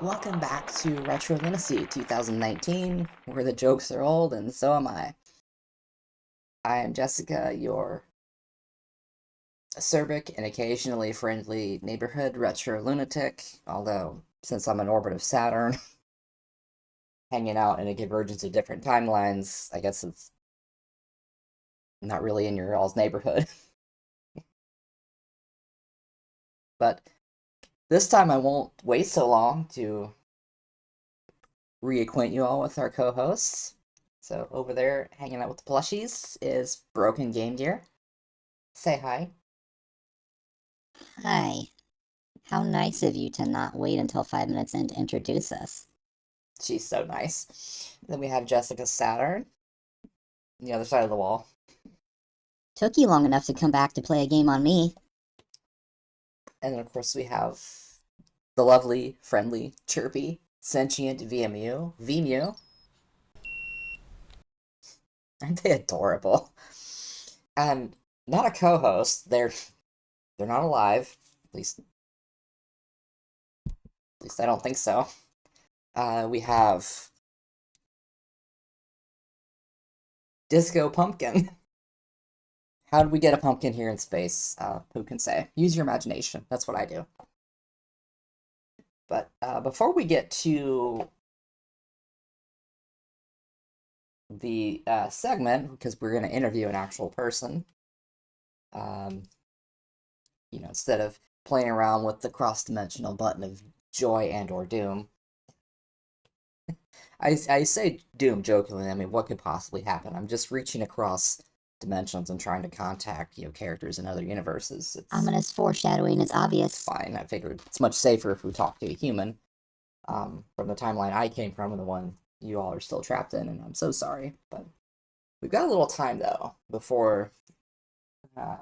Welcome back to Retro Lunacy 2019, where the jokes are old and so am I. I am Jessica, your acerbic and occasionally friendly neighborhood retro lunatic, although since I'm in orbit of Saturn, hanging out in a convergence of different timelines, I guess it's not really in your all's neighborhood. But this time I won't wait so long to reacquaint you all with our co-hosts. So over there, hanging out with the plushies, is Broken Game Gear. Say hi. Hi. How nice of you to not wait until 5 minutes in to introduce us. She's so nice. Then we have Jessica Saturn, on the other side of the wall. Took you long enough to come back to play a game on me. And then, of course, we have the lovely, friendly, chirpy, sentient VMU. Aren't they adorable? And not a co-host. They're not alive. At least I don't think so. We have Disco Pumpkin. How did we get a pumpkin here in space? Who can say? Use your imagination. That's what I do. But before we get to the segment, because we're going to interview an actual person, um, instead of playing around with the cross-dimensional button of joy and or doom. I say doom jokingly. I mean, what could possibly happen? I'm just reaching across dimensions and trying to contact characters in other universes. It's Ominous foreshadowing is obvious. fine. I figured it's much safer if we talk to a human from the timeline I came from and the one you all are still trapped in, and I'm so sorry. But we've got a little time though uh,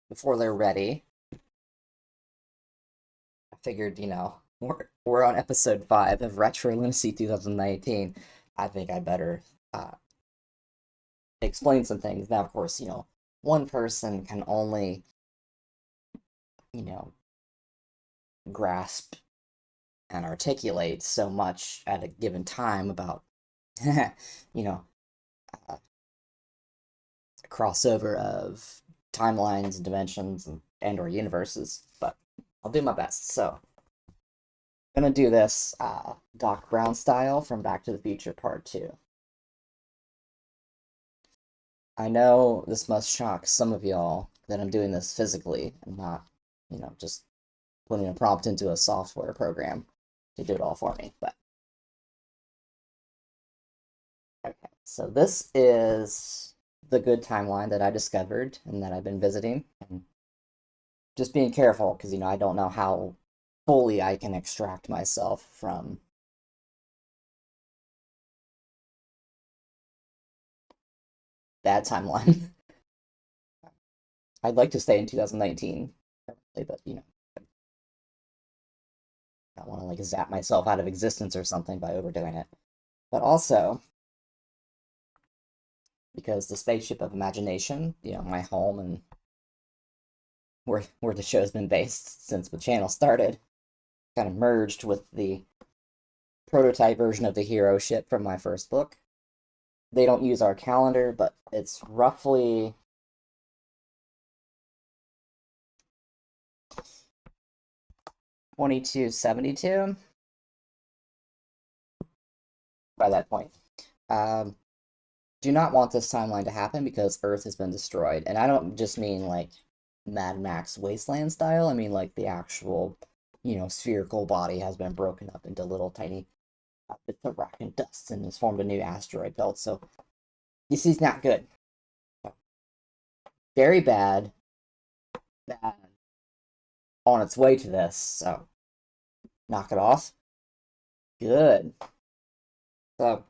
before they're ready. I figured, we're on episode 5 of Retro Lunacy 2019. I think I better explain some things. Now, of course, one person can only, you know, grasp and articulate so much at a given time about, you know, a crossover of timelines and dimensions and or universes. But I'll do my best. So I'm gonna do this Doc Brown style from Back to the Future Part 2. I know this must shock some of y'all that I'm doing this physically and not, just putting a prompt into a software program to do it all for me. But okay, so this is the good timeline that I discovered and that I've been visiting. And just being careful because, I don't know how fully I can extract myself from that timeline. I'd like to stay in 2019, but I don't want to like zap myself out of existence or something by overdoing it. But also because the spaceship of imagination, my home and where the show's been based since the channel started, kind of merged with the prototype version of the hero ship from my first book. They don't use our calendar, but it's roughly 2272 by that point. Do not want this timeline to happen because Earth has been destroyed. And I don't just mean like Mad Max Wasteland style. I mean like the actual, spherical body has been broken up into little tiny bits of rock and dust and has formed a new asteroid belt. So this is not good. Very bad. Bad. On its way to this. So knock it off. Good. So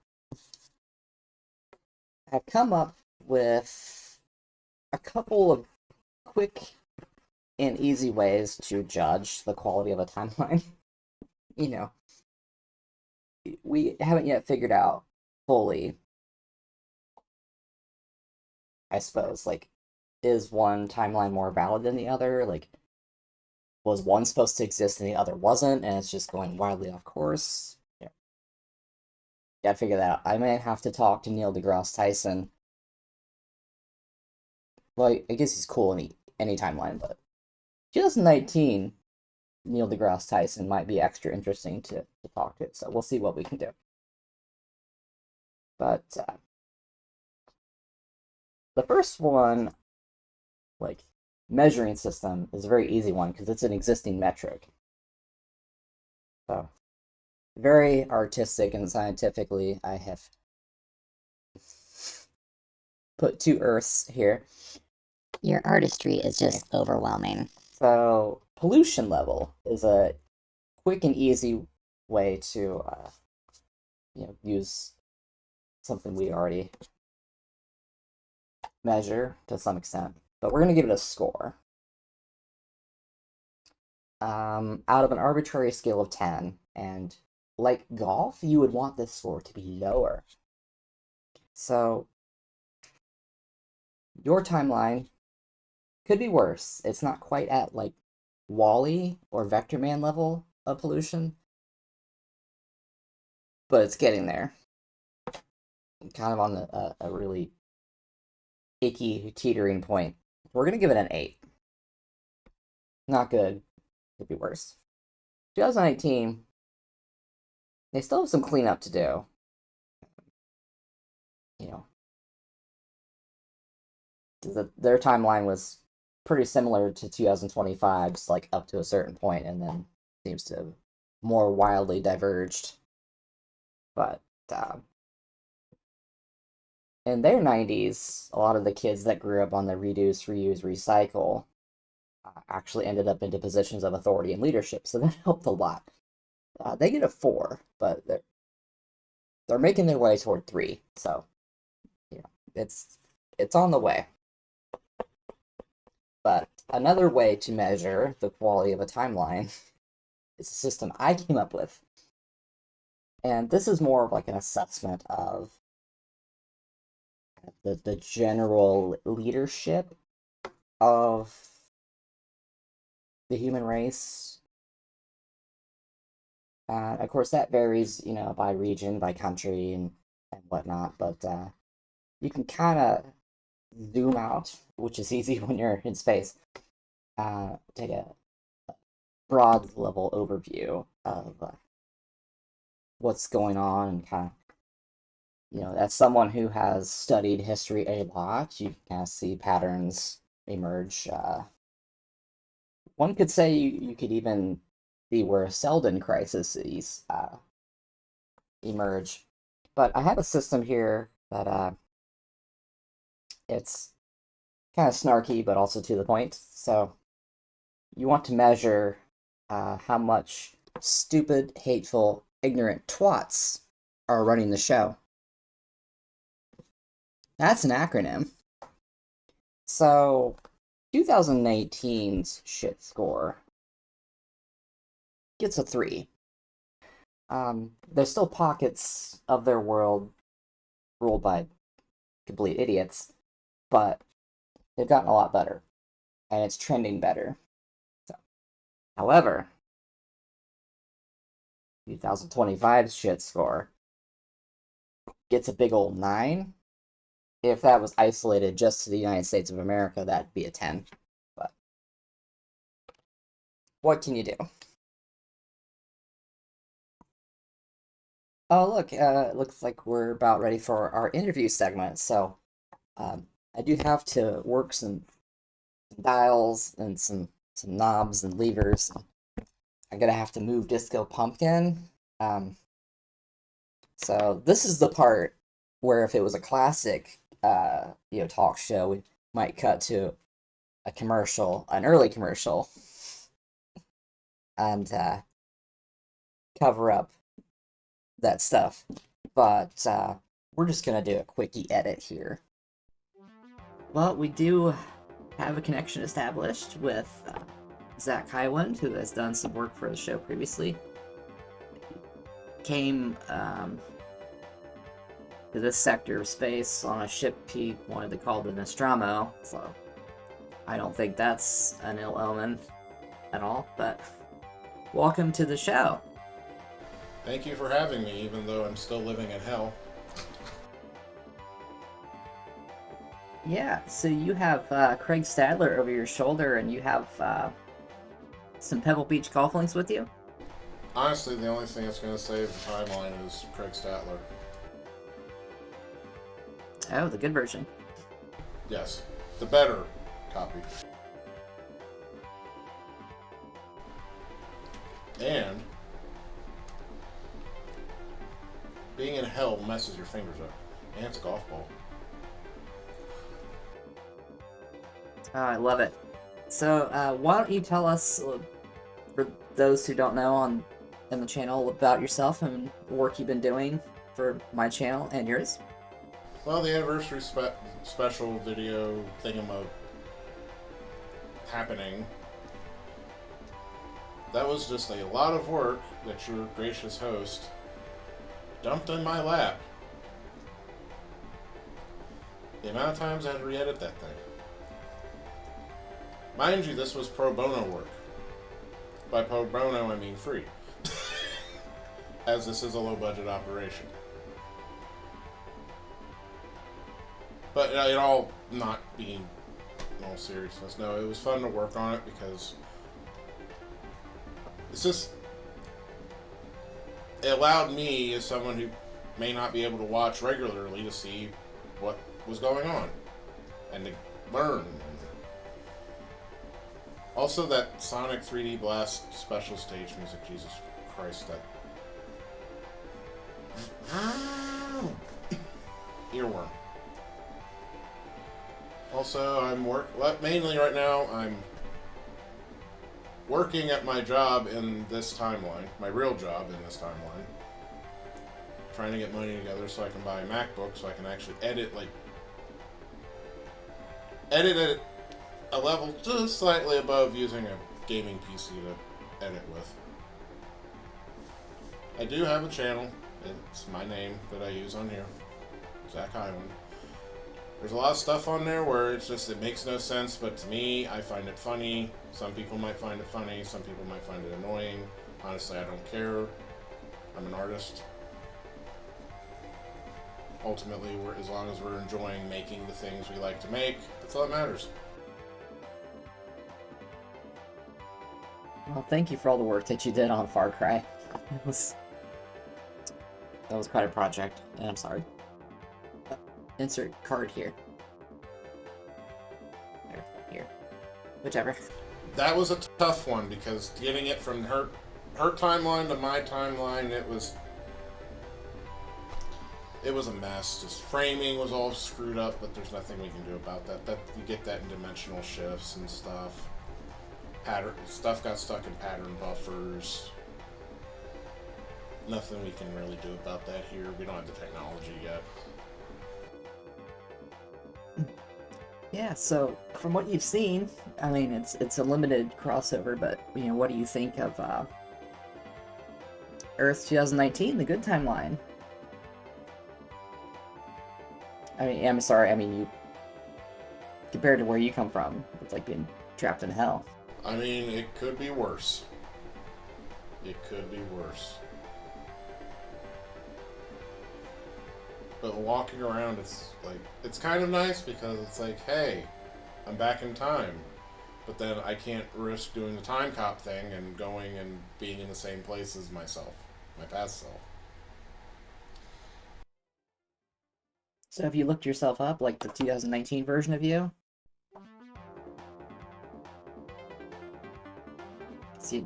I've come up with a couple of quick and easy ways to judge the quality of a timeline. you know, we haven't yet figured out fully, I suppose, like, is one timeline more valid than the other? Like, was one supposed to exist and the other wasn't, and it's just going wildly off course. Yeah, gotta figure that out. I may have to talk to Neil deGrasse Tyson. Well, I guess he's cool in any timeline, but 2019, Neil deGrasse Tyson might be extra interesting to talk to, so we'll see what we can do. But the first one, like, measuring system, is a very easy one because it's an existing metric. So, very artistic and scientifically, I have put two Earths here. Your artistry is just overwhelming. So, pollution level is a quick and easy way to use something we already measure to some extent, but we're going to give it a score. Out of an arbitrary scale of 10, and like golf, you would want this score to be lower. So, your timeline could be worse. It's not quite at like Wall-E or Vector Man level of pollution, but it's getting there. Kind of on a really icky teetering point. We're going to give it an 8. Not good. Could be worse. 2019, they still have some cleanup to do. Their timeline was pretty similar to 2025's, like up to a certain point, and then seems to have more wildly diverged. But in their 90s, a lot of the kids that grew up on the reduce, reuse, recycle actually ended up into positions of authority and leadership, so that helped a lot. They get a 4, but they're making their way toward 3, so it's on the way. But another way to measure the quality of a timeline is a system I came up with. And this is more of like an assessment of the general leadership of the human race. Of course, that varies, by region, by country, and whatnot, but you can kind of zoom out, which is easy when you're in space, take a broad level overview of what's going on, and kind of, as someone who has studied history a lot, you kind of see patterns emerge. One could say you could even see where Selden crises emerge. But I have a system here that it's kind of snarky, but also to the point. So you want to measure how much stupid, hateful, ignorant twats are running the show. That's an acronym. So 2018's shit score gets a 3. There's still pockets of their world ruled by complete idiots, but they've gotten a lot better, and it's trending better. So, however, 2025's shit score gets a big old 9. If that was isolated just to the United States of America, that'd be a 10. But what can you do? Oh, look, it looks like we're about ready for our interview segment. So, I do have to work some dials and some knobs and levers. I'm gonna have to move Disco Pumpkin. So this is the part where if it was a classic, talk show, we might cut to a commercial, an early commercial, and cover up that stuff. But we're just gonna do a quickie edit here. Well, we do have a connection established with Zach Highwind, who has done some work for the show previously. Came to this sector of space on a ship he wanted to call the Nostromo, so I don't think that's an ill omen. at all, but welcome to the show. Thank you for having me, even though I'm still living in hell. Yeah, so you have Craig Stadler over your shoulder, and you have some Pebble Beach golf links with you? Honestly, the only thing that's going to save the timeline is Craig Statler. Oh, the good version. Yes, the better copy. And being in hell messes your fingers up. And it's a golf ball. Oh, I love it. So, why don't you tell us, for those who don't know in the channel, about yourself and the work you've been doing for my channel and yours? Well, the anniversary special video thingamo happening. That was just a lot of work that your gracious host dumped in my lap. The amount of times I had to re-edit that thing. Mind you, this was pro bono work. By pro bono, I mean free. As this is a low-budget operation. But in all not being in all seriousness, no, it was fun to work on it because it's just, it allowed me, as someone who may not be able to watch regularly, to see what was going on and to learn. Also, that Sonic 3D Blast special stage music, Jesus Christ, that earworm. Also, mainly right now, I'm working at my job in this timeline, my real job in this timeline. Trying to get money together so I can buy a MacBook so I can actually edit at a level just slightly above using a gaming PC to edit with. I do have a channel. It's my name that I use on here, Zach Highwind. There's a lot of stuff on there where it makes no sense, but to me, I find it funny. Some people might find it funny, some people might find it annoying. Honestly, I don't care. I'm an artist. Ultimately, as long as we're enjoying making the things we like to make, that's all that matters. Well, thank you for all the work that you did on Far Cry. That was quite a project, and I'm sorry. Insert card here. Here. Whichever. That was a tough one because getting it from her timeline to my timeline, it was a mess. Just framing was all screwed up, but there's nothing we can do about that. That you get that in dimensional shifts and stuff. Stuff got stuck in pattern buffers. Nothing we can really do about that here. We don't have the technology yet. Yeah, so from what you've seen, I mean, it's a limited crossover, but what do you think of Earth 2019, the good timeline? I mean, I'm sorry, you compared to where you come from, it's like being trapped in hell. I mean, it could be worse. It could be worse. But walking around, it's kind of nice because it's like, hey, I'm back in time. But then I can't risk doing the time cop thing and going and being in the same place as myself, my past self. So have you looked yourself up, like the 2019 version of you? See,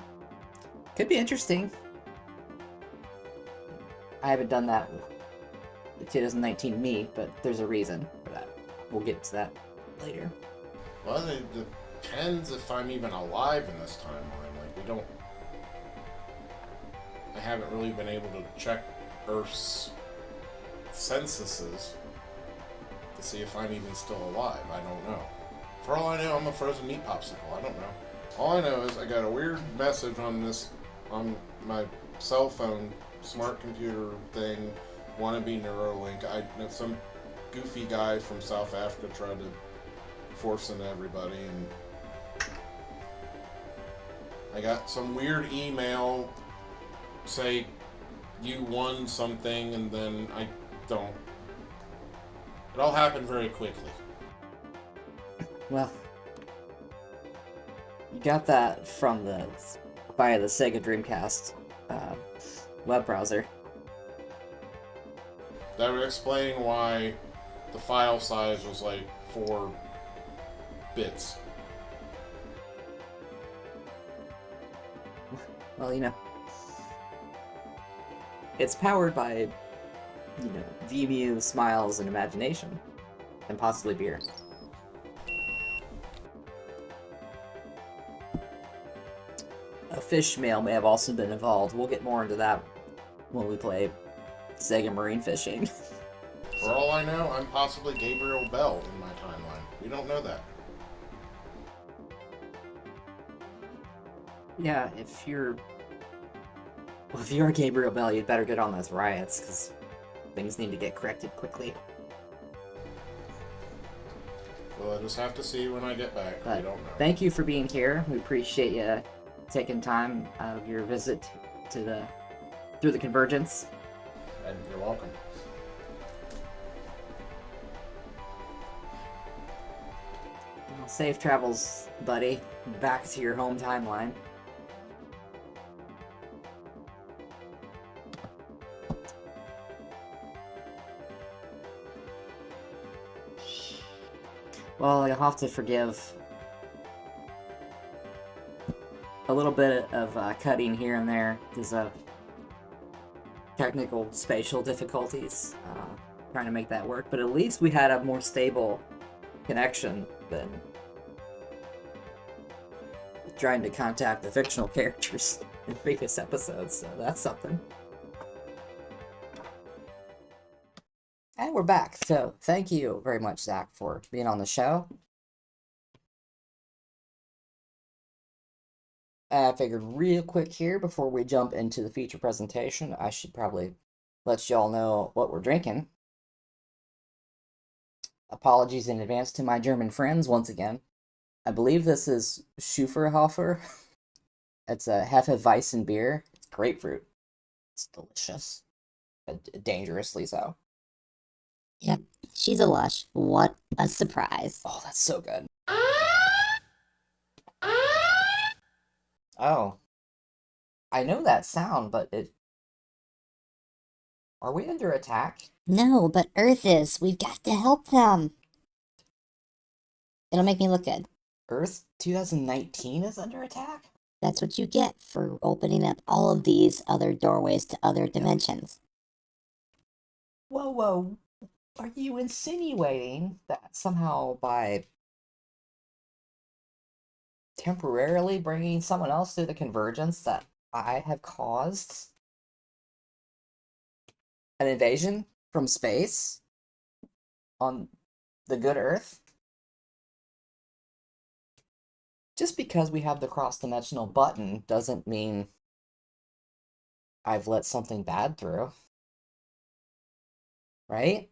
could be interesting. I haven't done that with the 2019 me, but there's a reason for that. We'll get to that later. Well, it depends if I'm even alive in this timeline. I haven't really been able to check Earth's censuses to see if I'm even still alive. I don't know. For all I know, I'm a frozen meat popsicle. I don't know. All I know is I got a weird message on my cell phone smart computer thing, wannabe Neuralink. Some goofy guy from South Africa tried to force into everybody, and I got some weird email say you won something, and then I don't. It all happened very quickly. Well, you got that from via the Sega Dreamcast web browser. That would explain why the file size was like 4 bits. Well, it's powered by, VMU, smiles, and imagination, and possibly beer. A fish mail may have also been involved. We'll get more into that when we play Sega Marine Fishing. For all I know, I'm possibly Gabriel Bell in my timeline. We don't know that. Yeah, if you're Gabriel Bell, you'd better get on those riots, because things need to get corrected quickly. Well, I just have to see when I get back. But we don't know. thank you for being here. We appreciate you taking time out of your visit to through the Convergence. And you're welcome. Well, safe travels, buddy. Back to your home timeline. Well, you'll have to forgive a little bit of cutting here and there because of technical spatial difficulties trying to make that work, but at least we had a more stable connection than trying to contact the fictional characters in previous episodes, so that's something. And we're back, so thank you very much, Zach, for being on the show. I figured real quick here, before we jump into the feature presentation, I should probably let y'all know what we're drinking. Apologies in advance to my German friends once again. I believe this is Schufferhofer. It's a Hefeweizen beer. It's grapefruit. It's delicious. Dangerously so. Yep, she's a lush. What a surprise. Oh, that's so good. Oh. I know that sound, but Are we under attack? No, but Earth is. We've got to help them. It'll make me look good. Earth 2019 is under attack? That's what you get for opening up all of these other doorways to other dimensions. Whoa. Are you insinuating that somehow by temporarily bringing someone else through the Convergence that I have caused an invasion from space on the good Earth? Just because we have the cross-dimensional button doesn't mean I've let something bad through. Right?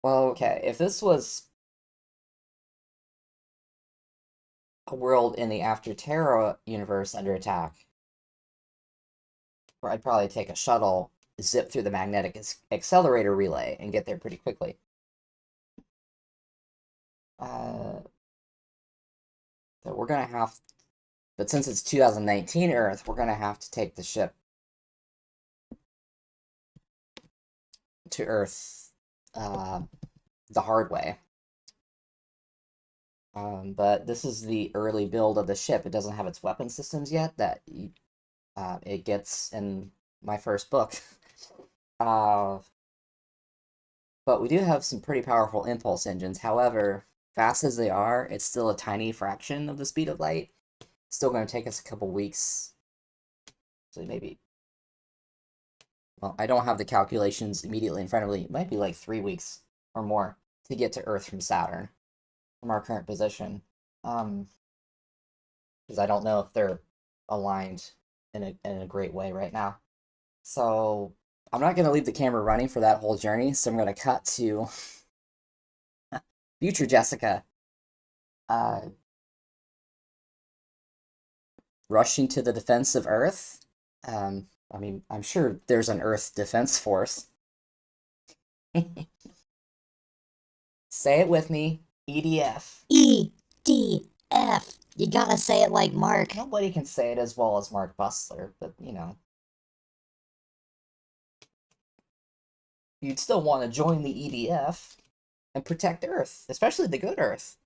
Well, okay, if this was a world in the After Terra universe under attack, where I'd probably take a shuttle, zip through the magnetic accelerator relay, and get there pretty quickly. So we're gonna have, but since it's 2019 Earth, we're gonna have to take the ship to Earth the hard way. But this is the early build of the ship. It doesn't have its weapon systems yet that it gets in my first book. But we do have some pretty powerful impulse engines. However, fast as they are, it's still a tiny fraction of the speed of light. It's still going to take us a couple weeks. So maybe... Well, I don't have the calculations immediately in front of me. It might be like 3 weeks or more to get to Earth from Saturn, from our current position. Because I don't know if they're aligned in a great way right now. So I'm not going to leave the camera running for that whole journey, so I'm going to cut to future Jessica. rushing to the defense of Earth. I mean, I'm sure there's an Earth Defense Force. Say it with me. EDF. EDF. You gotta say it like Mark. Nobody can say it as well as Mark Bustler, but you know. You'd still want to join the EDF and protect Earth, especially the good Earth.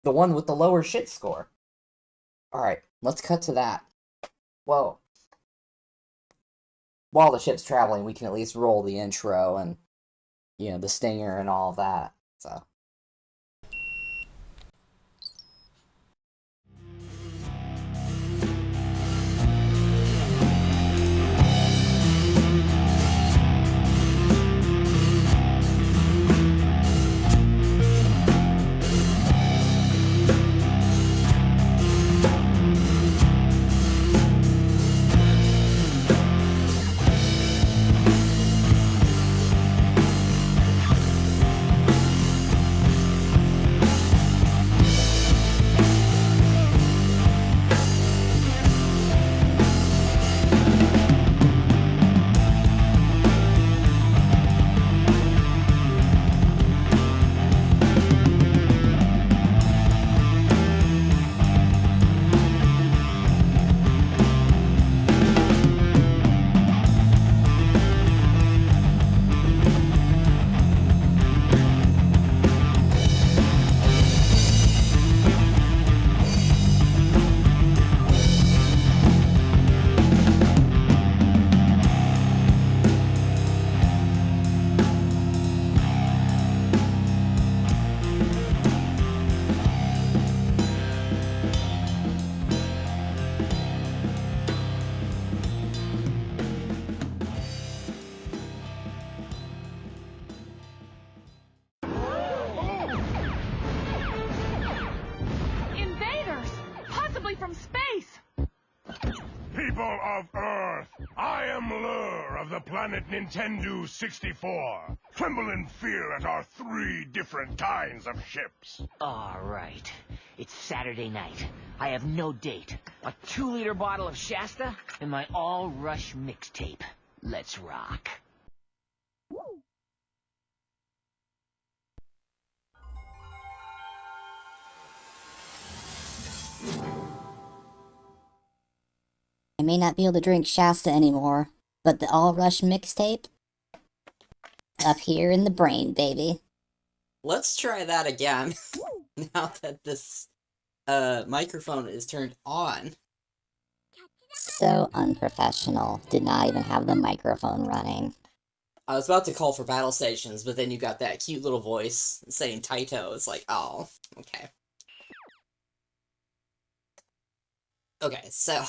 The one with the lower shit score. Alright, let's cut to that. Well, while the ship's traveling, we can at least roll the intro and, you know, the stinger and all that, so. Invaders! Possibly from space! People of Earth, I am Lur of the planet Nintendo 64. Tremble in fear at our 3 different kinds of ships. All right. It's Saturday night. I have no date. A 2-liter bottle of Shasta and my all-rush mixtape. Let's rock. I may not be able to drink Shasta anymore, but the All Rush mixtape? Up here in the brain, baby. Let's try that again, now that this microphone is turned on. So unprofessional. Did not even have the microphone running. I was about to call for battle stations, but then you got that cute little voice saying Taito. It's like, oh, okay. Okay, so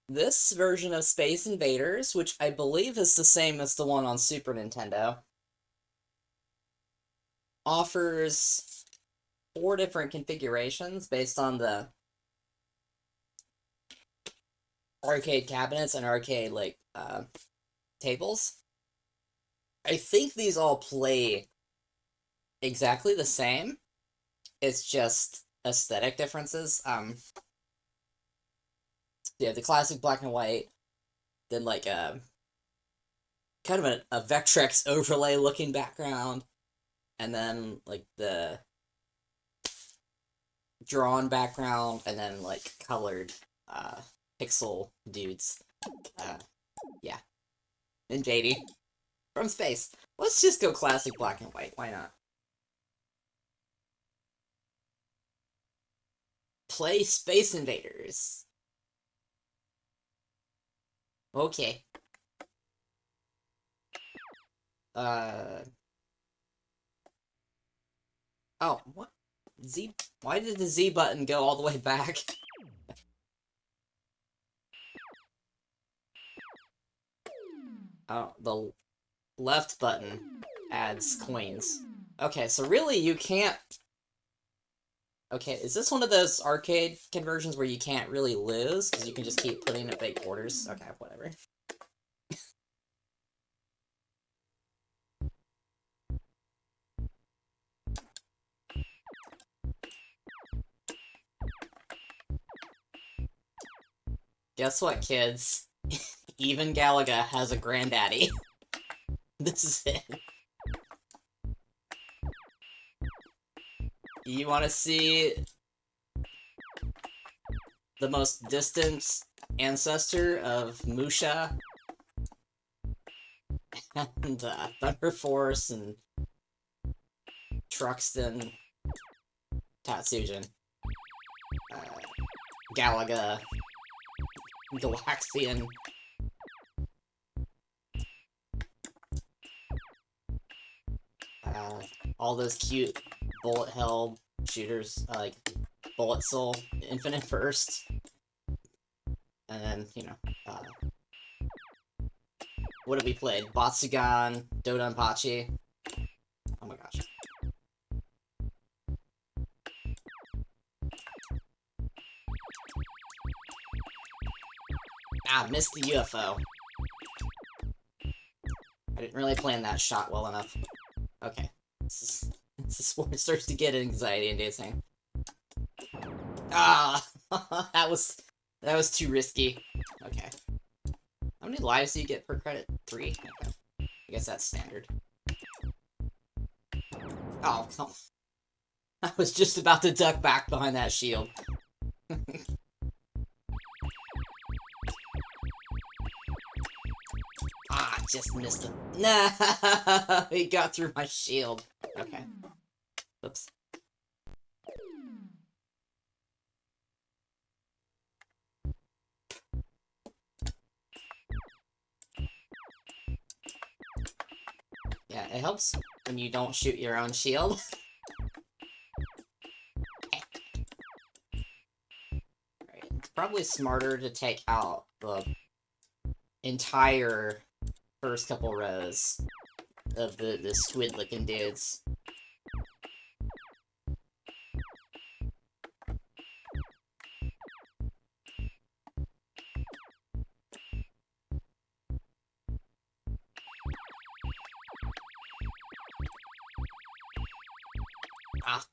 this version of Space Invaders, which I believe is the same as the one on Super Nintendo, offers 4 different configurations based on the arcade cabinets and arcade, like, tables. I think these all play exactly the same. It's just aesthetic differences. Yeah, the classic black and white, then like a kind of a Vectrex overlay looking background, and then like the drawn background, and then like colored pixel dudes. Yeah. Invading from space. Let's just go classic black and white, why not? Play Space Invaders. Okay. Oh, what? Z? Why did the Z button go all the way back? Oh, the left button adds coins. Okay, so really you can't... Okay, is this one of those arcade conversions where you can't really lose, because you can just keep putting in fake orders? Okay, whatever. Guess what, kids? Even Galaga has a granddaddy. This is it. You want to see the most distant ancestor of Musha and Thunder Force and Truxton, Tatsujin, Galaga, Galaxian. All those cute bullet hell shooters, like Bullet Soul, Infinite Burst, and then, you know, what have we played? Batsugan, Dodonpachi. Oh my gosh. Ah, missed the UFO. I didn't really plan that shot well enough. Okay. This is where it starts to get anxiety inducing. Ah! that was too risky. Okay. How many lives do you get per credit? 3? Okay. I guess that's standard. Oh, come on. I was just about to duck back behind that shield. Ah, just missed him. Nah, he got through my shield. Okay. Oops. Yeah, it helps when you don't shoot your own shield. Right. It's probably smarter to take out the entire first couple rows of the squid-looking dudes. Ah,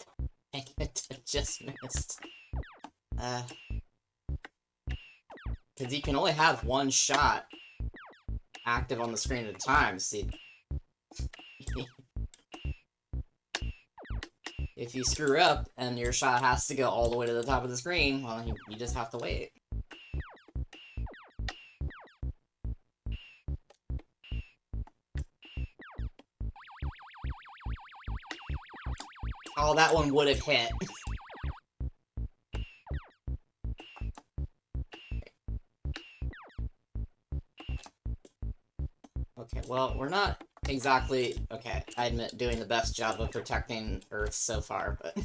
dang it, I just missed. Because you can only have one shot active on the screen at a time, see. If you screw up and your shot has to go all the way to the top of the screen, well, you just have to wait. Oh, that one would have hit. Okay, well, we're not exactly, okay, I admit, doing the best job of protecting Earth so far, but...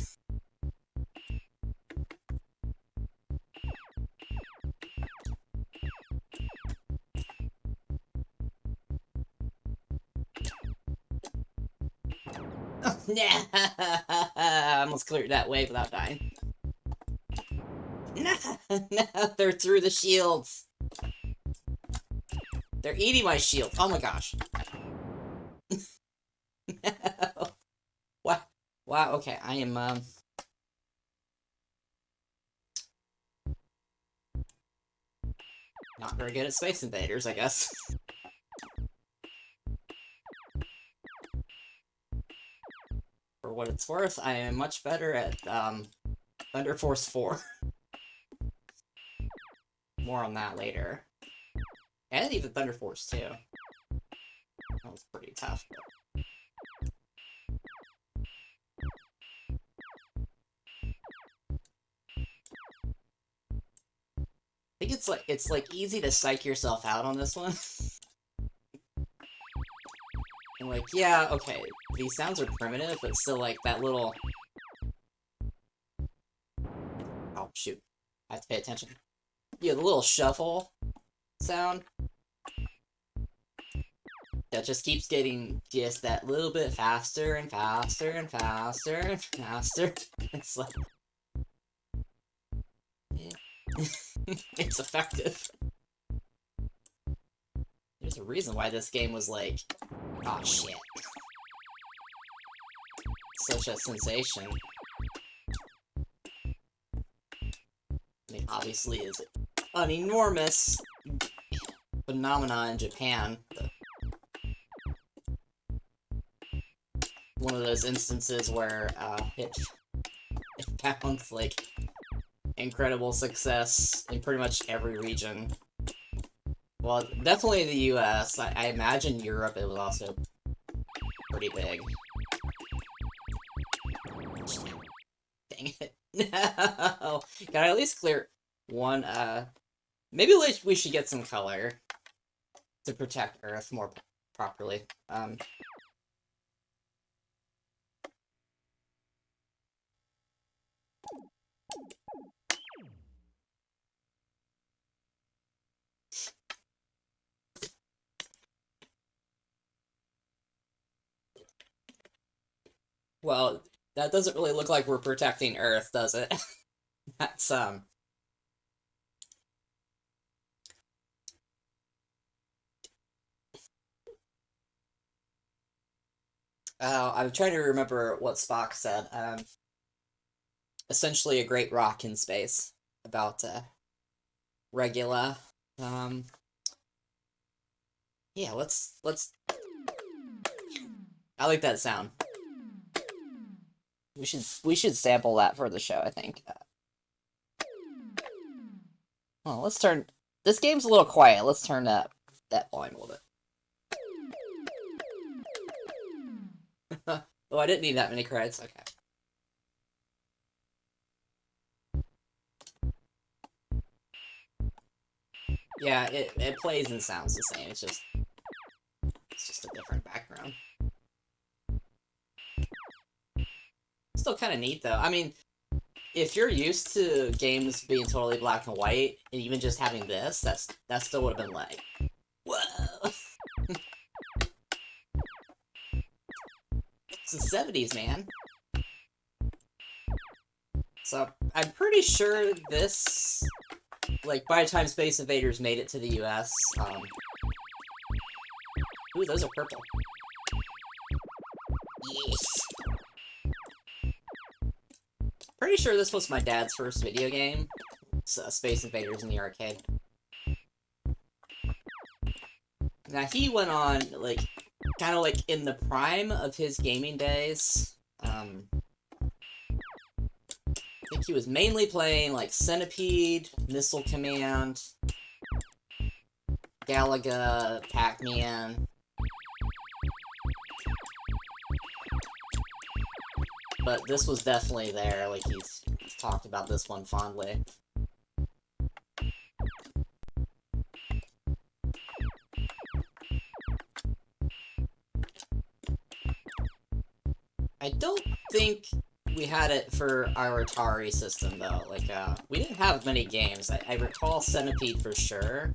Nah, I almost cleared that wave without dying. No, they're through the shields. They're eating my shield. Oh my gosh. No. Wow. Wow, okay, I am, not very good at Space Invaders, I guess. For what it's worth, I am much better at, Thunder Force 4. More on that later. And even Thunder Force 2. That was pretty tough. I think it's like easy to psych yourself out on this one. And like, yeah, okay, these sounds are primitive, but still like that little... Oh, shoot. I have to pay attention. Yeah, the little shuffle sound. That just keeps getting just that little bit faster and faster and faster and faster. It's like... It's effective. There's a reason why this game was like... Oh shit. Such a sensation. I mean, obviously, is it an enormous phenomena in Japan. One of those instances where it found like incredible success in pretty much every region. Well, definitely the US. I imagine Europe it was also pretty big. Dang it. No! Gotta at least clear one, maybe we should get some color to protect Earth more properly. Well, that doesn't really look like we're protecting Earth, does it? That's, I'm trying to remember what Spock said. Essentially a great rock in space. About, Regula. Yeah, let's... I like that sound. We should sample that for the show, I think. Oh, let's turn... This game's a little quiet. Let's turn that volume a little bit. Oh, I didn't need that many credits. Okay. Yeah, it plays and sounds the same. It's just a different background. Still kind of neat, though. I mean, if you're used to games being totally black and white, and even just having this, that still would have been like, whoa! It's the 70s, man. So, I'm pretty sure this, like, by the time Space Invaders made it to the US, ooh, those are purple. Yes! Pretty sure this was my dad's first video game. It's, Space Invaders in the arcade. Now, he went on, like, kind of like in the prime of his gaming days. I think he was mainly playing, like, Centipede, Missile Command, Galaga, Pac-Man. But this was definitely there, like, he's talked about this one fondly. I don't think we had it for our Atari system, though. Like, we didn't have many games. I recall Centipede for sure.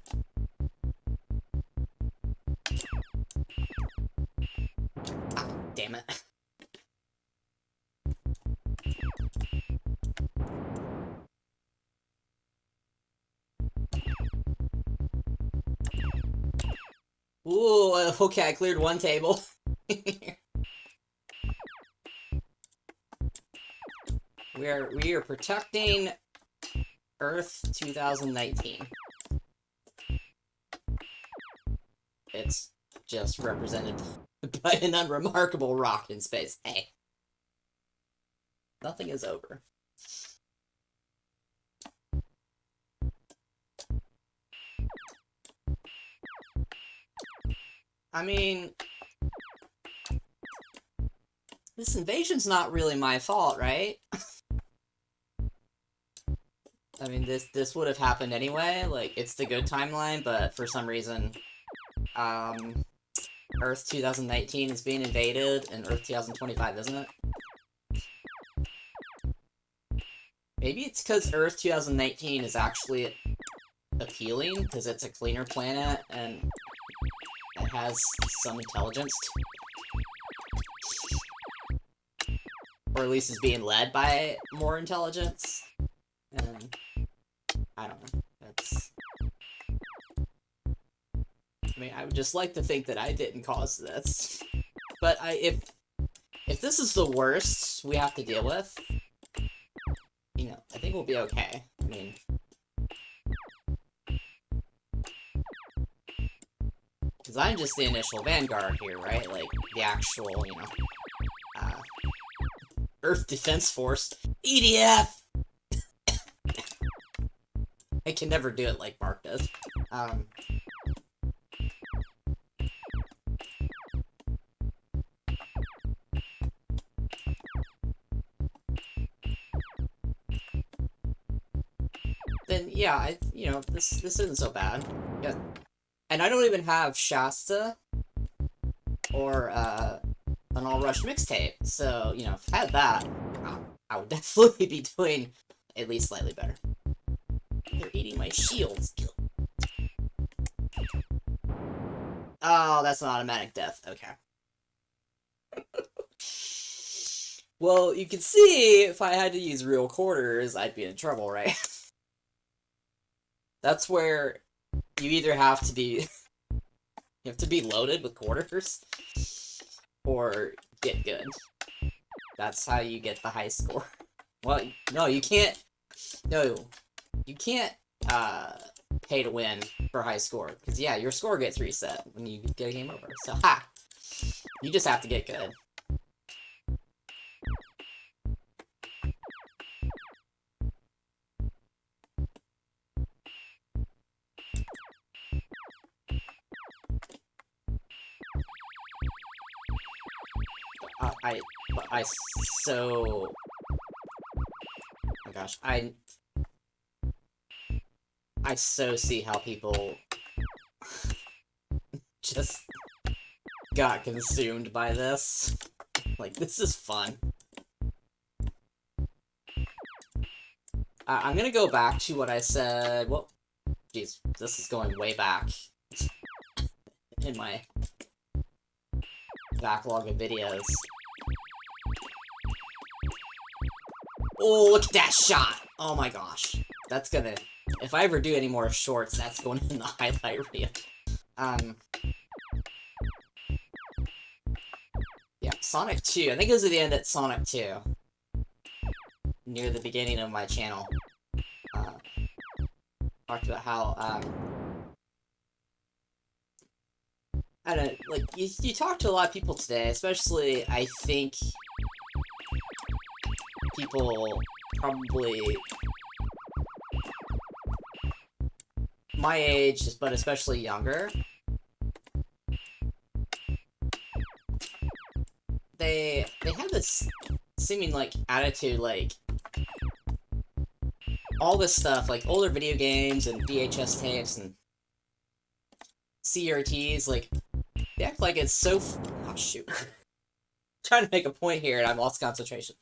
Ah, damn it. Ooh, okay, I cleared one table. We are protecting Earth 2019. It's just represented by an unremarkable rock in space. Hey. Nothing is over. I mean, this invasion's not really my fault, right? I mean, this would have happened anyway, like, it's the good timeline, but for some reason, Earth 2019 is being invaded, and Earth 2025 isn't it? Maybe it's because Earth 2019 is actually appealing, because it's a cleaner planet, and it has some intelligence. Or at least is being led by more intelligence. And I don't know. That's... I mean, I would just like to think that I didn't cause this. But if this is the worst we have to deal with, you know, I think we'll be okay. I mean, Because I'm just the initial vanguard here, right? Like, the actual, you know, Earth Defense Force. EDF! I can never do it like Mark does. Then yeah, you know, this isn't so bad. Yeah. And I don't even have Shasta or an All Rush mixtape. So, you know, if I had that, I would definitely be doing at least slightly better. They're eating my shields. Oh, that's an automatic death. Okay. Well, you can see if I had to use real quarters, I'd be in trouble, right? That's where you either have to be you have to be loaded with quarters or get good. That's how you get the high score. Well, no, you can't. No, you can't pay to win for high score, because yeah, your score gets reset when you get a game over. So ha, you just have to get good. So... Oh my gosh, I so see how people just got consumed by this. Like, this is fun. I'm gonna go back to what I said. Well, jeez, this is going way back in my backlog of videos. Oh, look at that shot! Oh my gosh. That's gonna... If I ever do any more shorts, that's going in the highlight reel. Yeah, Sonic 2. I think it was at the end at Sonic 2. Near the beginning of my channel. Talked about how, I don't know, like, you talk to a lot of people today, especially, I think, people probably my age, but especially younger. They have this seeming, like, attitude, like, all this stuff, like, older video games and VHS tapes and CRTs, like, they act like it's so oh, shoot. Trying to make a point here and I've lost concentration.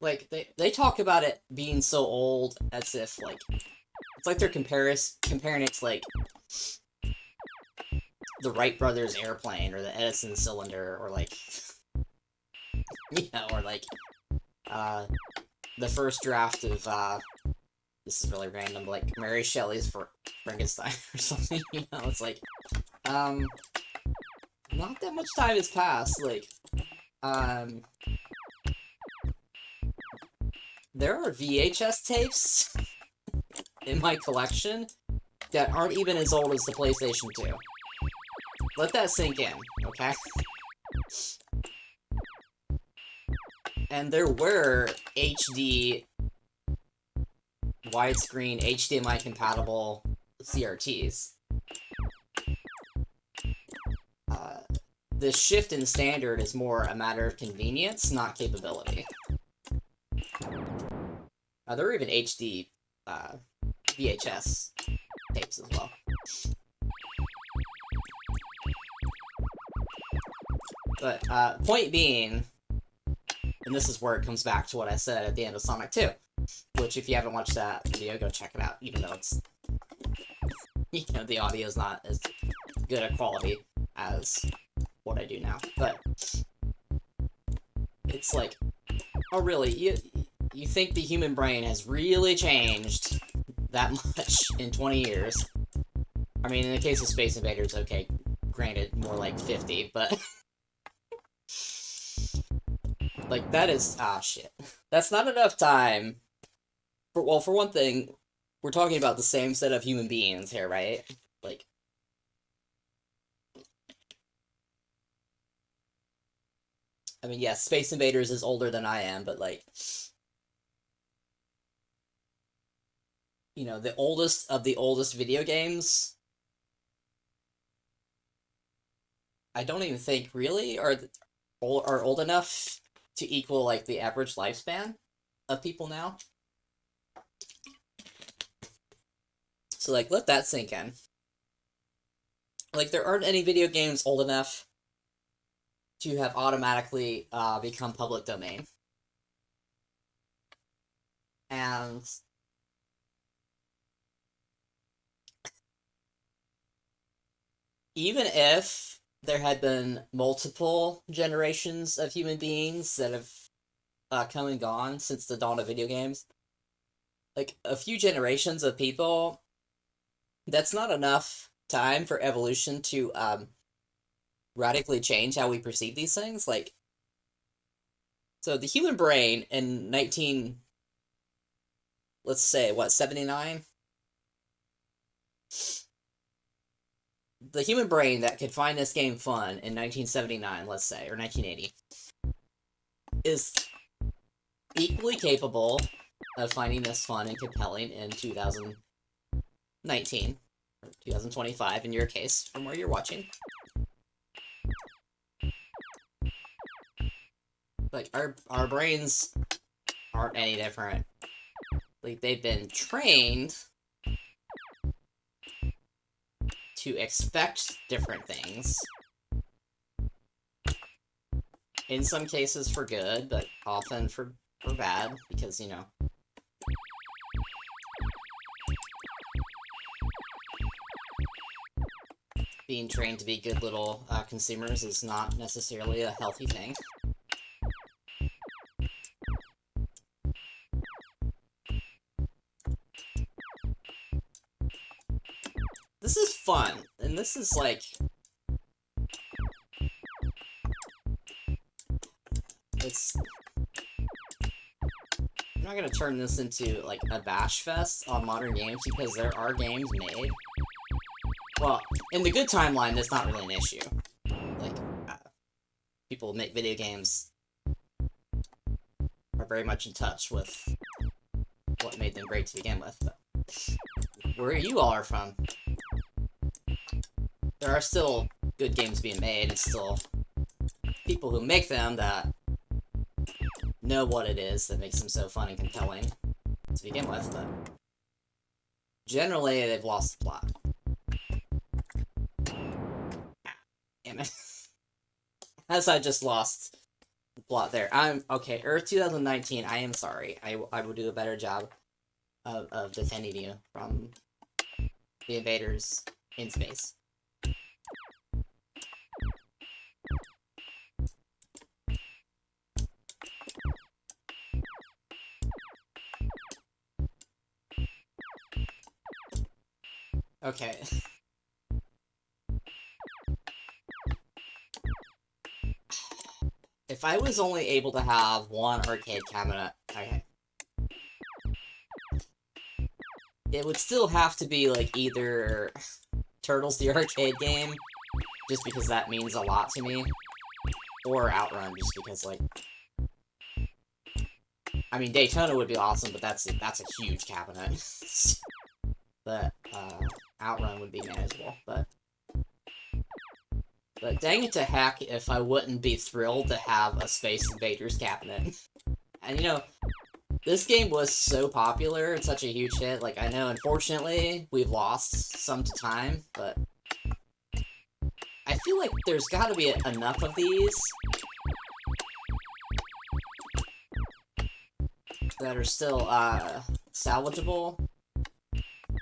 Like, they talk about it being so old as if, like, it's like they're comparing it to, like, the Wright brothers airplane, or the Edison cylinder, or, like, you know, or, like, the first draft of, this is really random, but, like, Mary Shelley's Frankenstein, or something, you know, it's like, not that much time has passed, like, there are VHS tapes in my collection that aren't even as old as the PlayStation 2. Let that sink in, okay? And there were HD, widescreen, HDMI compatible CRTs. The shift in standard is more a matter of convenience, not capability. There were even HD VHS tapes as well. But, point being, and this is where it comes back to what I said at the end of Sonic 2, which, if you haven't watched that video, go check it out, even though it's, you know, the audio is not as good a quality as what I do now, but it's like, oh really, you think the human brain has really changed that much in 20 years? I mean, in the case of Space Invaders, okay, granted, more like 50, but... like, that is... ah, shit. That's not enough time. For one thing, we're talking about the same set of human beings here, right? Like, I mean, yes, Space Invaders is older than I am, but like, you know, the oldest of the oldest video games, I don't even think really are old enough to equal like the average lifespan of people now. So like, let that sink in. Like, there aren't any video games old enough to have automatically become public domain. And even if there had been multiple generations of human beings that have come and gone since the dawn of video games, like, a few generations of people, that's not enough time for evolution to radically change how we perceive these things. Like, so the human brain in let's say, what, 79? The human brain that could find this game fun in 1979, let's say, or 1980, is equally capable of finding this fun and compelling in 2019, or 2025 in your case, from where you're watching. Like, our brains aren't any different. Like, they've been trained to expect different things. In some cases for good, but often for bad, because, you know, being trained to be good little consumers is not necessarily a healthy thing. This is fun, and this is like... I'm not gonna turn this into, like, a bash fest on modern games, because there are games made... Well, in the good timeline, that's not really an issue. Like, people who make video games are very much in touch with what made them great to begin with. But where you all are from, there are still good games being made, and still people who make them that know what it is that makes them so fun and compelling to begin with, but generally they've lost the plot. Damn it. As I just lost the plot there. Okay, Earth 2019, I am sorry. I will do a better job of defending you from the invaders in space. Okay. If I was only able to have one arcade cabinet, okay, it would still have to be, like, either Turtles the arcade game, just because that means a lot to me, or Outrun, just because, like... I mean, Daytona would be awesome, but that's a huge cabinet. But, Outrun would be manageable, but dang it to heck if I wouldn't be thrilled to have a Space Invaders cabinet. And, you know, this game was so popular, it's such a huge hit, like, I know, unfortunately, we've lost some to time, but I feel like there's gotta be enough of these that are still, salvageable.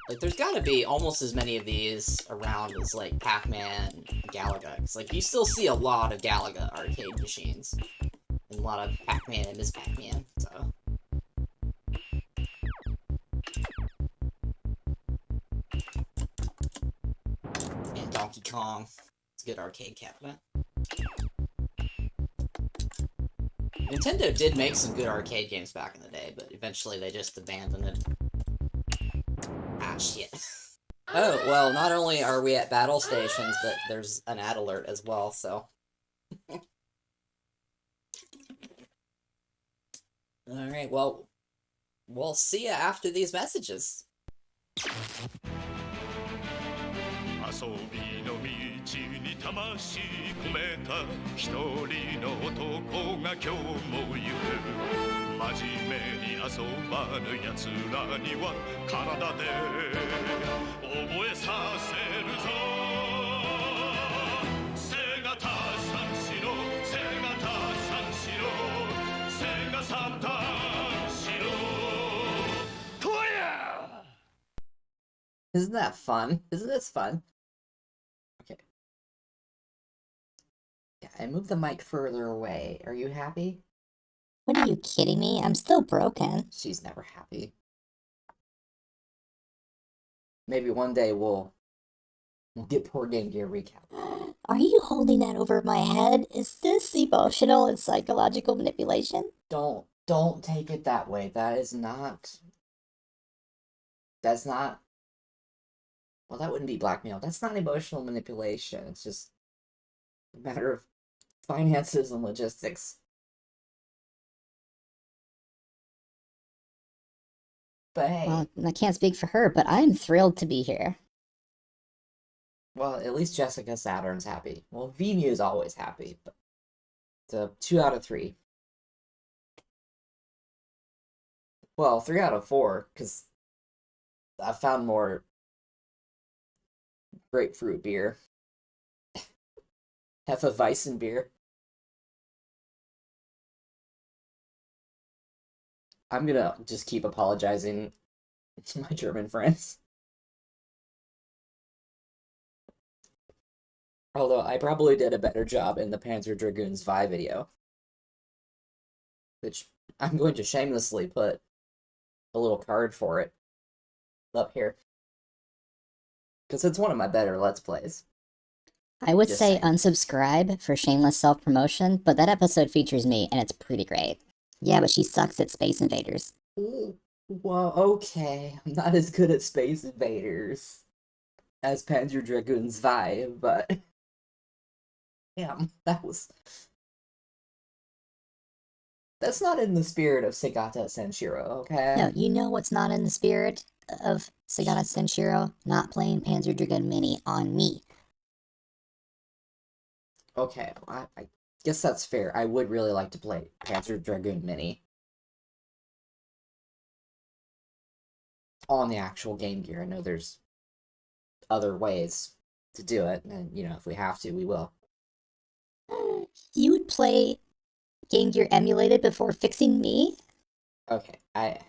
Like, there's gotta be almost as many of these around as, like, Pac-Man and Galaga. Because, like, you still see a lot of Galaga arcade machines. And a lot of Pac-Man and Miss Pac-Man, so... And Donkey Kong. It's a good arcade cabinet. Nintendo did make some good arcade games back in the day, but eventually they just abandoned it. Ah, shit. Oh, well, not only are we at battle stations, but there's an ad alert as well, so... Alright, well, we'll see ya after these messages. 遊びの道に魂込めた一人の男が今日も行く真面目に遊ばぬ奴らには体で覚えさせるぞ背がたさんしろ背がたさんしろ背がさたんしろ Clear! Isn't that fun? Isn't this fun? Okay. Yeah, I moved the mic further away. Are you happy? What are you kidding me? I'm still broken. She's never happy. Maybe one day we'll get poor Game Gear recap. Are you holding that over my head? Is this emotional and psychological manipulation? Don't take it that way. That's not... Well, that wouldn't be blackmail. That's not emotional manipulation. It's just a matter of finances and logistics. But hey, Well, I can't speak for her, but I'm thrilled to be here. well, at least Jessica Saturn's happy. Well, VMu's always happy, but it's a 2 out of 3. Well, 3 out of 4, because I found more grapefruit beer. Hefeweizen beer. I'm gonna just keep apologizing to my German friends. Although I probably did a better job in the Panzer Dragoons Vi video. Which I'm going to shamelessly put a little card for it up here. Because it's one of my better Let's Plays. I would Just say saying. unsubscribe for shameless self-promotion, but that episode features me, and it's pretty great. Yeah, but she sucks at Space Invaders. Well, okay. I'm not as good at Space Invaders as Panzer Dragoons Vi, but... Damn, that's not in the spirit of Segata Senshiro, okay? No, you know what's not in the spirit of Sagata Senshiro? Not playing Panzer Dragoon Mini on me. Okay, I guess that's fair. I would really like to play Panzer Dragoon Mini on the actual Game Gear. I know there's other ways to do it, and, you know, if we have to, we will. You would play Game Gear emulated before fixing me? Okay, I'm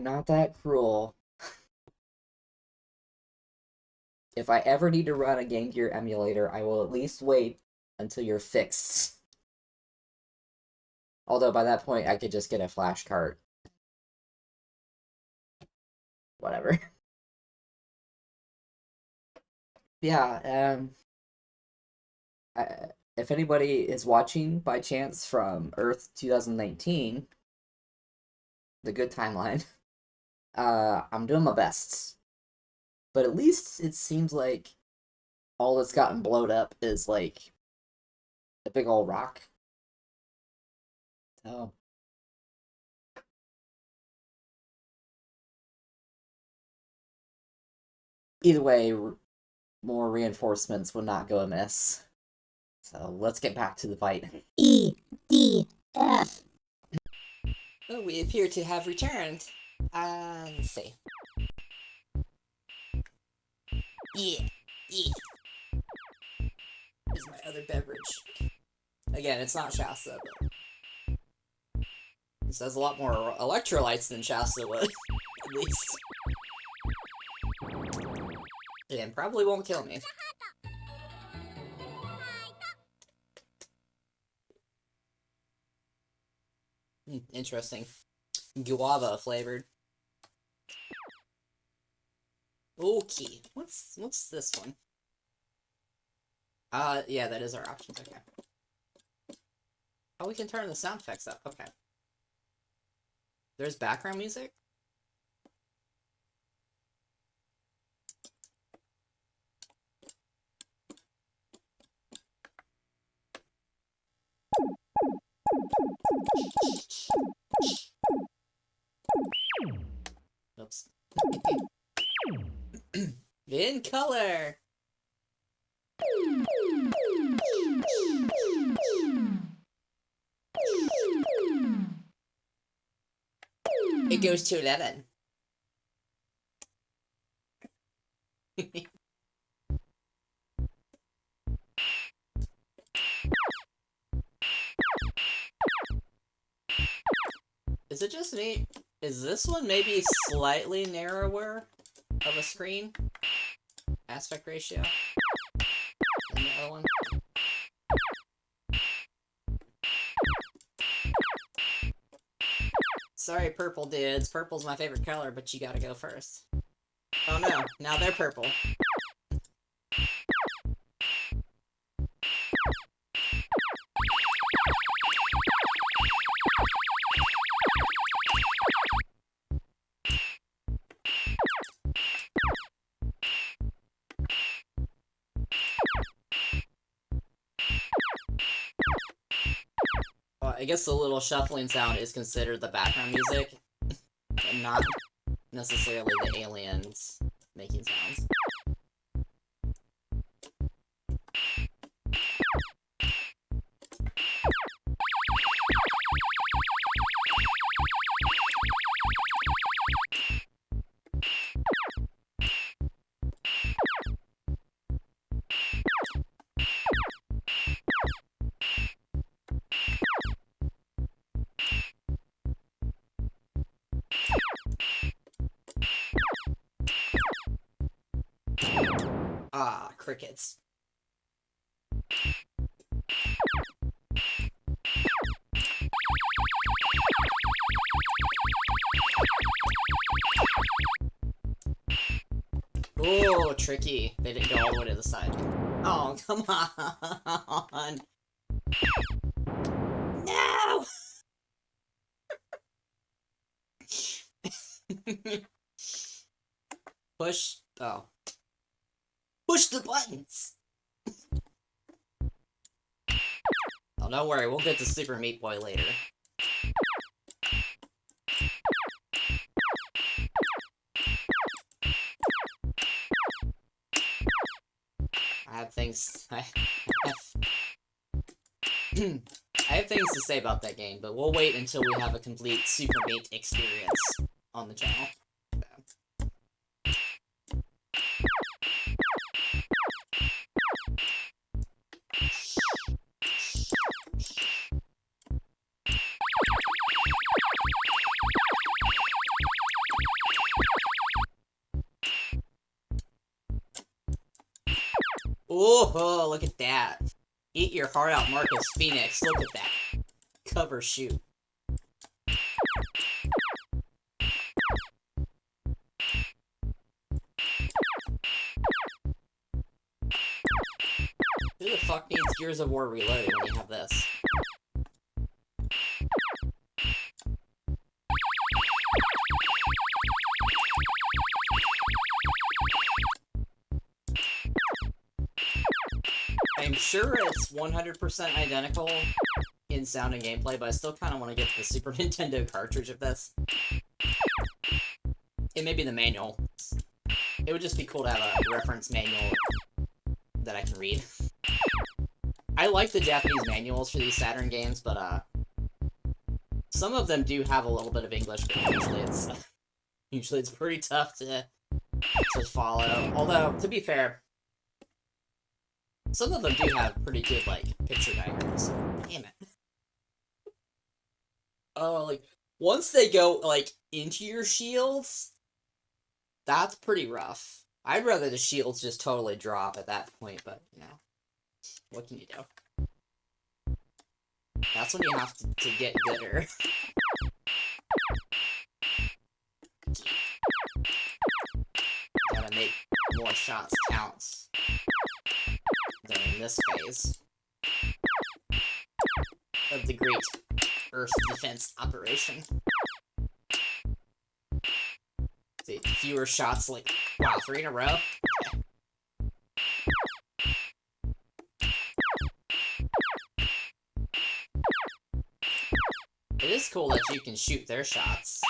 not that cruel. If I ever need to run a Game Gear emulator, I will at least wait until you're fixed. Although by that point, I could just get a flash cart. Whatever. Yeah, if anybody is watching by chance from Earth 2019, the good timeline, I'm doing my best. But at least it seems like all that's gotten blowed up is like a big old rock. So either way, more reinforcements would not go amiss. So let's get back to the fight. EDF. Oh, we appear to have returned. Let's see. Yeah. Here's my other beverage. Again, it's not Shasta, but this has a lot more electrolytes than Shasta would, at least. And probably won't kill me. Interesting. Guava flavored. Okay, what's this one? Yeah, that is our options, okay. Oh, we can turn the sound effects up, okay. There's background music? in color. It goes to 11. Is it just me? Is this one maybe slightly narrower of a screen? Aspect ratio? Than the other one? Sorry, purple dudes. Purple's my favorite color, but you gotta go first. Oh no, now they're purple. Well, I guess the little shuffling sound is considered the background music, and not necessarily the aliens making sounds. Ah, crickets. Oh, tricky. They didn't go all the way to the side. Oh, come on. No! Push. Oh. Push the buttons! Oh, don't worry, we'll get to Super Meat Boy later. I have things... I have things to say about that game, but we'll wait until we have a complete Super Meat experience on the channel. Oh, look at that. Eat your heart out, Marcus Phoenix. Look at that. Cover shoot. Who the fuck needs Gears of War Reloaded when you have this? I'm sure it's 100% identical in sound and gameplay, but I still kind of want to get the Super Nintendo cartridge of this. It may be the manual. It would just be cool to have a reference manual that I can read. I like the Japanese manuals for these Saturn games, but some of them do have a little bit of English, but usually it's pretty tough to follow. Although, to be fair, some of them do have pretty good, like, picture diagrams. Damn it. Oh, like, once they go, like, into your shields, that's pretty rough. I'd rather the shields just totally drop at that point, but, you know, what can you do? That's when you have to get gooder. Gotta make more shots count than in this phase of the great Earth defense operation. See, fewer shots, like, wow, 3 in a row? Okay. It is cool that you can shoot their shots.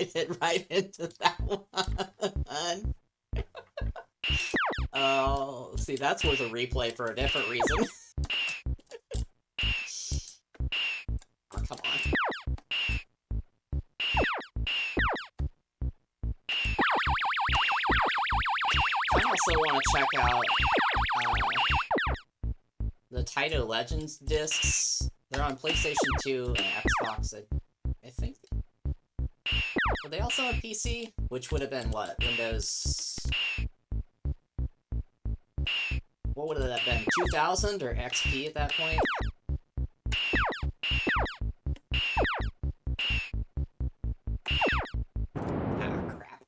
slide it right into that one. Oh, see, that's worth a replay for a different reason. Oh, come on. I also want to check out the Taito Legends discs. They're on PlayStation 2 and Xbox, I think. Were they also on PC? Which would have been what? Windows... What would that have been? 2000 or XP at that point? Ah, crap.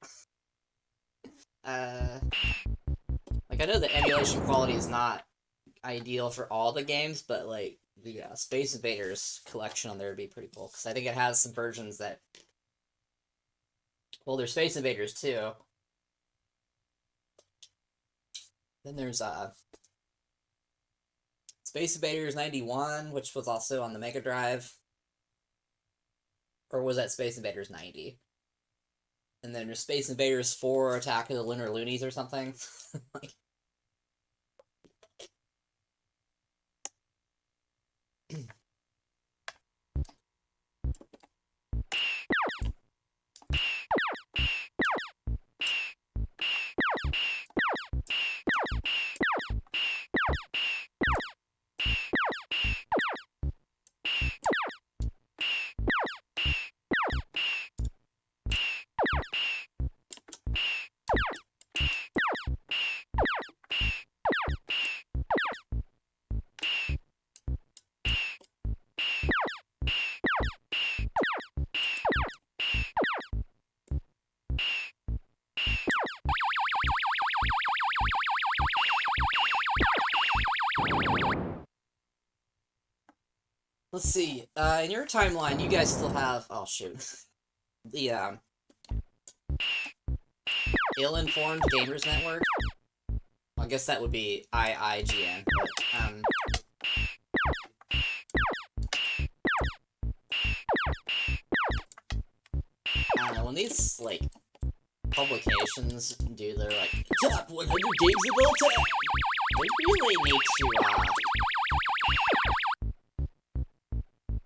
Like, I know the emulation quality is not ideal for all the games, but, like, the Space Invaders collection on there would be pretty cool, because I think it has some versions that... Well, there's Space Invaders, too. Then there's, Space Invaders 91, which was also on the Mega Drive. Or was that Space Invaders 90? And then there's Space Invaders 4 Attack of the Lunar Loonies or something. Like... Let's see, in your timeline, you guys still have... Oh, shoot. The, Ill-Informed Gamers Network? I guess that would be IIGN, but, I don't know, when these, like, publications do their, like, top 100 games of all time, they really need to,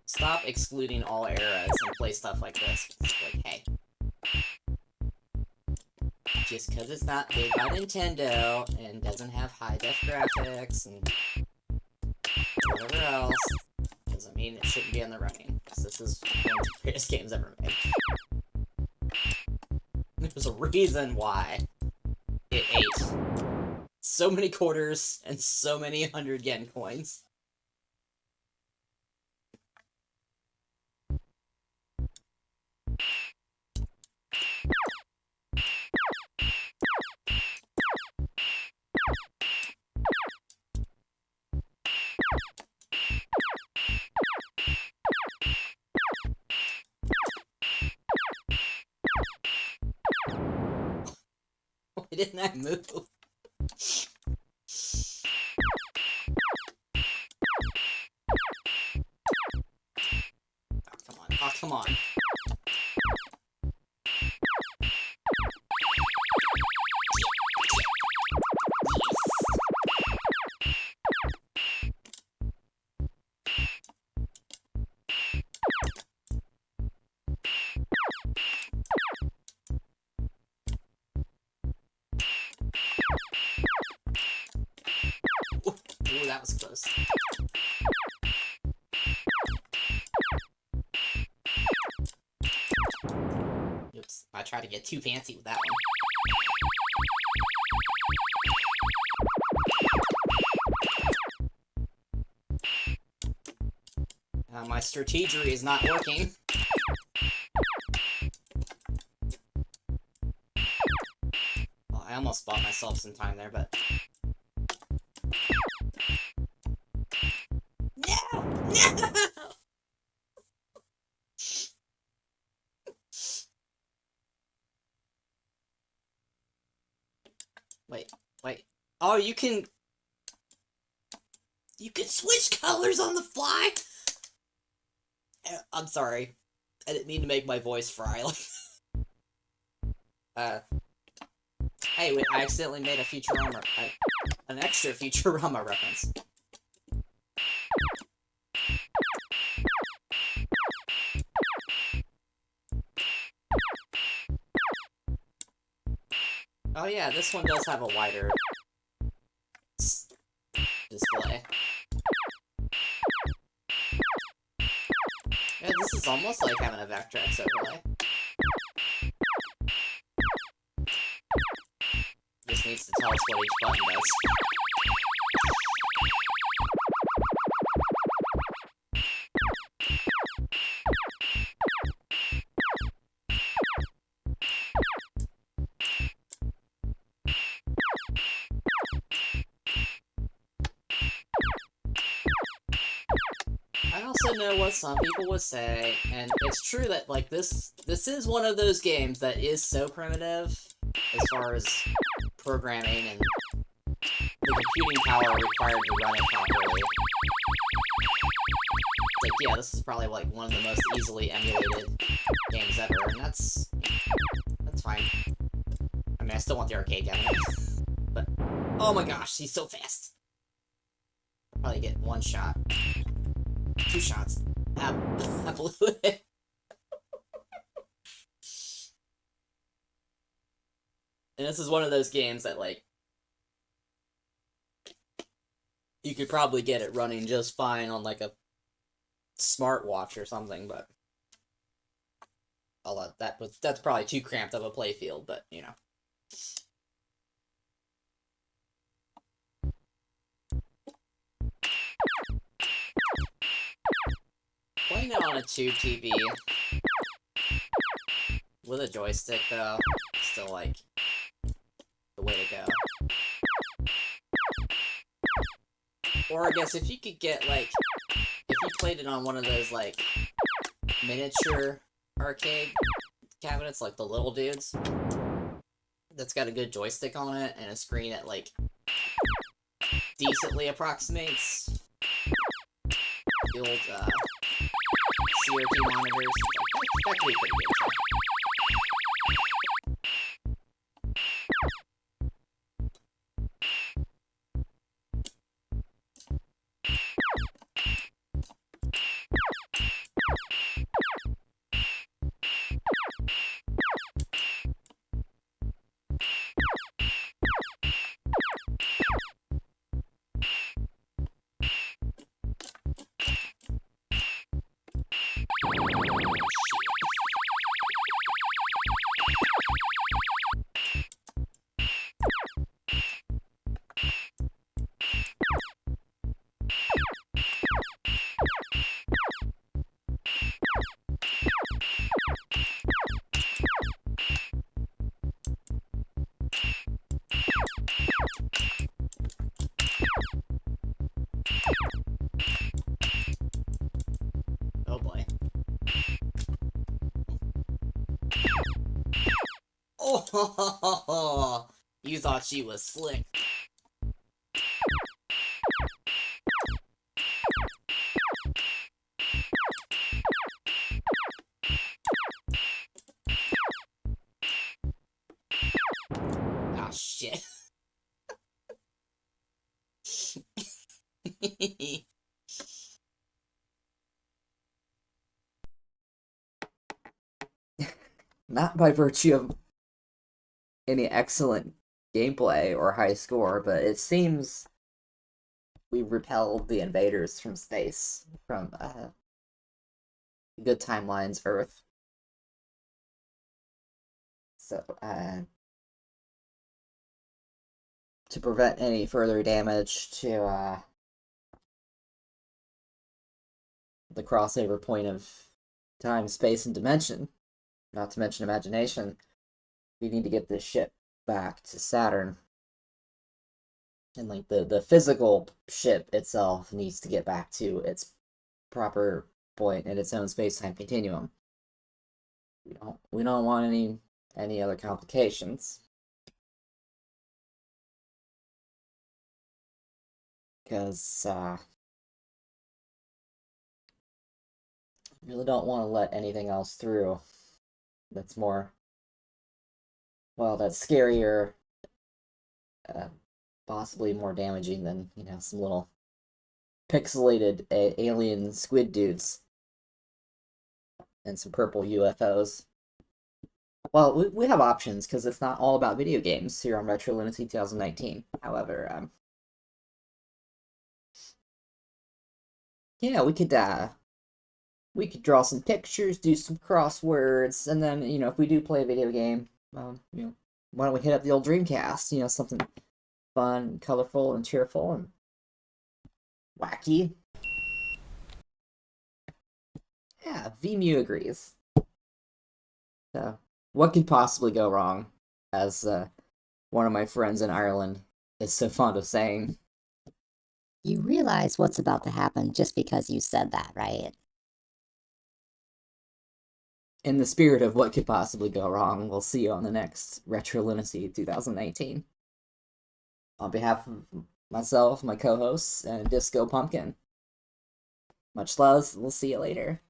stop excluding all eras and play stuff like this. It's like, hey. Just because it's not made by Nintendo and doesn't have high-def graphics and whatever else, doesn't mean it shouldn't be on the running. Because this is one of the greatest games ever made. There's a reason why it ate so many quarters and so many 100 yen coins. Why didn't I move? Oh, come on. Oh, come on. Ooh, that was close. Oops, I tried to get too fancy with that one. My strategery is not working. Well, I almost bought myself some time there, but... No! No! Wait. Oh, you can switch colors on the fly? I'm sorry. I didn't mean to make my voice fry. Hey, wait, I accidentally made a Futurama, an extra Futurama reference. Oh yeah, this one does have a wider display. Yeah, this is almost like having a Vectrex overlay. Just needs to tell us what each button does. I also know what some people would say, and it's true that, like, this is one of those games that is so primitive as far as programming and the computing power required to run it properly. It's like, yeah, this is probably, like, one of the most easily emulated games ever, and that's fine. I mean, I still want the arcade cabinet, but, oh my gosh, he's so fast! I'll probably get one shot. 2 shots. I blew it. And this is one of those games that, like, you could probably get it running just fine on, like, a smartwatch or something, but that's probably too cramped of a playfield, but, you know. Playing it on a tube TV with a joystick, though, still, like, the way to go. Or I guess if you could get, like, if you played it on one of those, like, miniature arcade cabinets, like the little dudes, that's got a good joystick on it and a screen that, like, decently approximates the old, CRT monitors. That could be pretty good. Oh boy. Oh, you thought she was slick. Oh shit. Not by virtue of any excellent gameplay or high score, but it seems we repelled the invaders from space, from Good Timeline's Earth. So, to prevent any further damage to the crossover point of time, space, and dimension, not to mention imagination, we need to get this ship back to Saturn. And, like, the physical ship itself needs to get back to its proper point in its own space-time continuum. We don't want any other complications. Because, really don't want to let anything else through that's more well, that's scarier, possibly more damaging than, some little pixelated alien squid dudes and some purple UFOs. Well, we have options because it's not all about video games here on Retro Lunacy 2019. However, yeah, we could draw some pictures, do some crosswords, and then if we do play a video game, why don't we hit up the old Dreamcast? Something fun, colorful, and cheerful, and wacky. Yeah, VMU agrees. So, what could possibly go wrong, as one of my friends in Ireland is so fond of saying. You realize what's about to happen just because you said that, right? In the spirit of what could possibly go wrong, we'll see you on the next Retro Lunacy 2019. On behalf of myself, my co-hosts, and Disco Pumpkin, much love. We'll see you later.